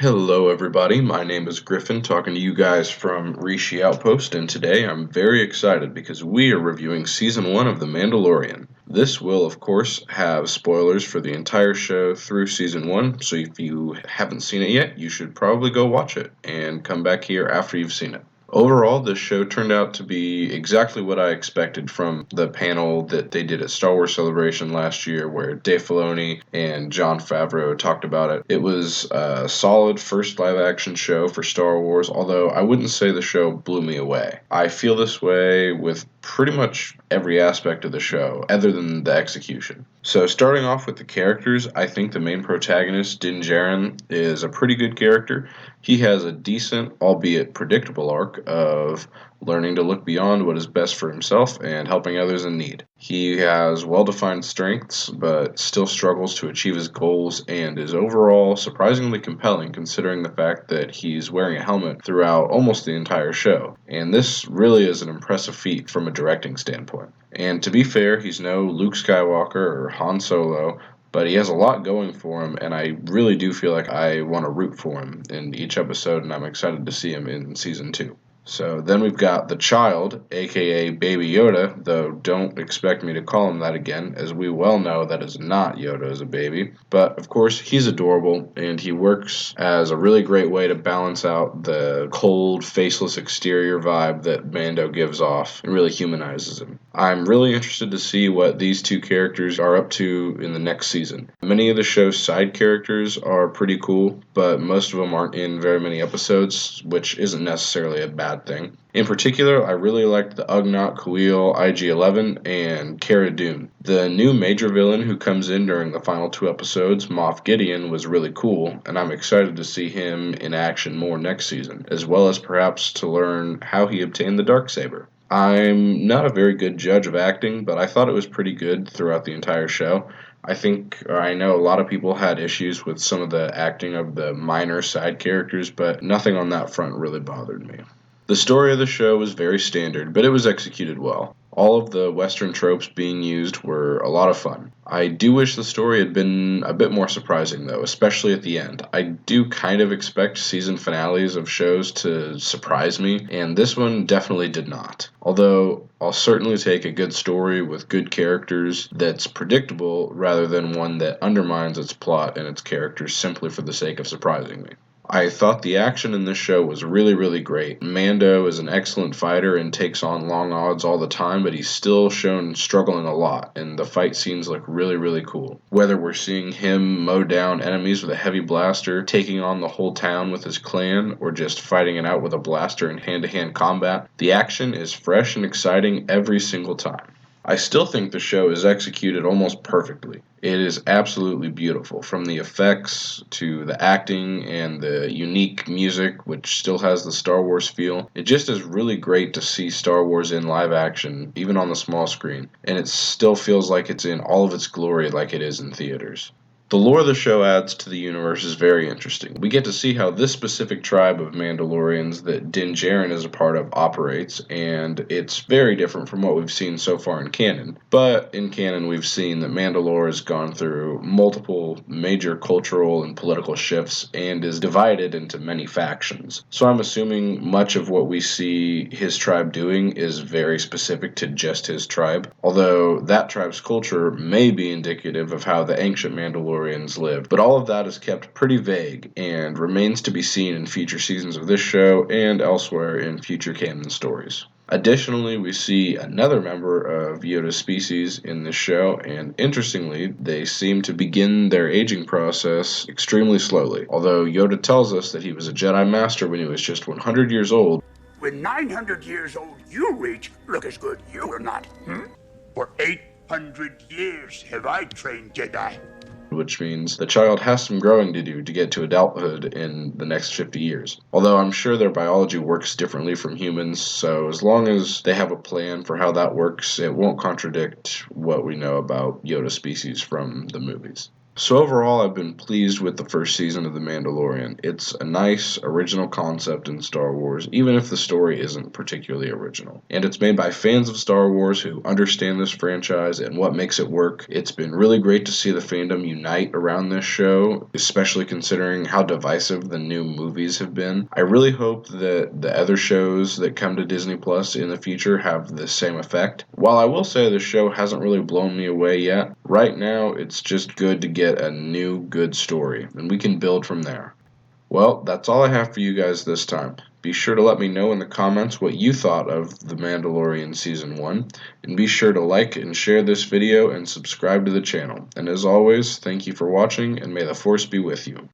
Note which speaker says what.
Speaker 1: Hello, everybody. My name is Griffin, talking to you guys from Rishi Outpost, and today I'm very excited because we are reviewing Season 1 of The Mandalorian. This will, of course, have spoilers for the entire show through Season 1, so if you haven't seen it yet, you should probably go watch it and come back here after you've seen it. Overall, this show turned out to be exactly what I expected from the panel that they did at Star Wars Celebration last year, where Dave Filoni and Jon Favreau talked about it. It was a solid first live-action show for Star Wars, although I wouldn't say the show blew me away. I feel this way with pretty much every aspect of the show, other than the execution. So starting off with the characters, I think the main protagonist, Din Djarin, is a pretty good character. He has a decent, albeit predictable arc of learning to look beyond what is best for himself and helping others in need. He has well-defined strengths, but still struggles to achieve his goals and is overall surprisingly compelling considering the fact that he's wearing a helmet throughout almost the entire show. And this really is an impressive feat from a directing standpoint. And to be fair, he's no Luke Skywalker or Han Solo, but he has a lot going for him, and I really do feel like I want to root for him in each episode, and I'm excited to see him in Season 2. So then we've got the child, aka Baby Yoda, though don't expect me to call him that again, as we well know that is not Yoda as a baby. But of course, he's adorable, and he works as a really great way to balance out the cold, faceless exterior vibe that Mando gives off and really humanizes him. I'm really interested to see what these two characters are up to in the next season. Many of the show's side characters are pretty cool, but most of them aren't in very many episodes, which isn't necessarily a bad thing. In particular, I really liked the Ugnaught, Kuiil, IG-11, and Cara Dune. The new major villain who comes in during the final two episodes, Moff Gideon, was really cool, and I'm excited to see him in action more next season, as well as perhaps to learn how he obtained the Darksaber. I'm not a very good judge of acting, but I thought it was pretty good throughout the entire show. I know a lot of people had issues with some of the acting of the minor side characters, but nothing on that front really bothered me. The story of the show was very standard, but it was executed well. All of the Western tropes being used were a lot of fun. I do wish the story had been a bit more surprising, though, especially at the end. I do kind of expect season finales of shows to surprise me, and this one definitely did not. Although, I'll certainly take a good story with good characters that's predictable rather than one that undermines its plot and its characters simply for the sake of surprising me. I thought the action in this show was really, really great. Mando is an excellent fighter and takes on long odds all the time, but he's still shown struggling a lot, and the fight scenes look really, really cool. Whether we're seeing him mow down enemies with a heavy blaster, taking on the whole town with his clan, or just fighting it out with a blaster in hand-to-hand combat, the action is fresh and exciting every single time. I still think the show is executed almost perfectly. It is absolutely beautiful, from the effects to the acting and the unique music, which still has the Star Wars feel. It just is really great to see Star Wars in live action, even on the small screen, and it still feels like it's in all of its glory like it is in theaters. The lore the show adds to the universe is very interesting. We get to see how this specific tribe of Mandalorians that Din Djarin is a part of operates, and it's very different from what we've seen so far in canon. But in canon, we've seen that Mandalore has gone through multiple major cultural and political shifts and is divided into many factions. So I'm assuming much of what we see his tribe doing is very specific to just his tribe, although that tribe's culture may be indicative of how the ancient Mandalorians lived, but all of that is kept pretty vague and remains to be seen in future seasons of this show and elsewhere in future canon stories. Additionally, we see another member of Yoda's species in this show, and interestingly, they seem to begin their aging process extremely slowly, although Yoda tells us that he was a Jedi Master when he was just 100 years old.
Speaker 2: When 900 years old you reach, look as good you will not. For 800 years have I trained Jedi.
Speaker 1: Which means the child has some growing to do to get to adulthood in the next 50 years. Although I'm sure their biology works differently from humans, so as long as they have a plan for how that works, it won't contradict what we know about Yoda species from the movies. So overall, I've been pleased with the first season of The Mandalorian. It's a nice, original concept in Star Wars, even if the story isn't particularly original. And it's made by fans of Star Wars who understand this franchise and what makes it work. It's been really great to see the fandom unite around this show, especially considering how divisive the new movies have been. I really hope that the other shows that come to Disney Plus in the future have the same effect. While I will say the show hasn't really blown me away yet, right now it's just good to get a new good story, and we can build from there. Well, that's all I have for you guys this time. Be sure to let me know in the comments what you thought of The Mandalorian Season 1, and be sure to like and share this video and subscribe to the channel. And as always, thank you for watching, and may the Force be with you.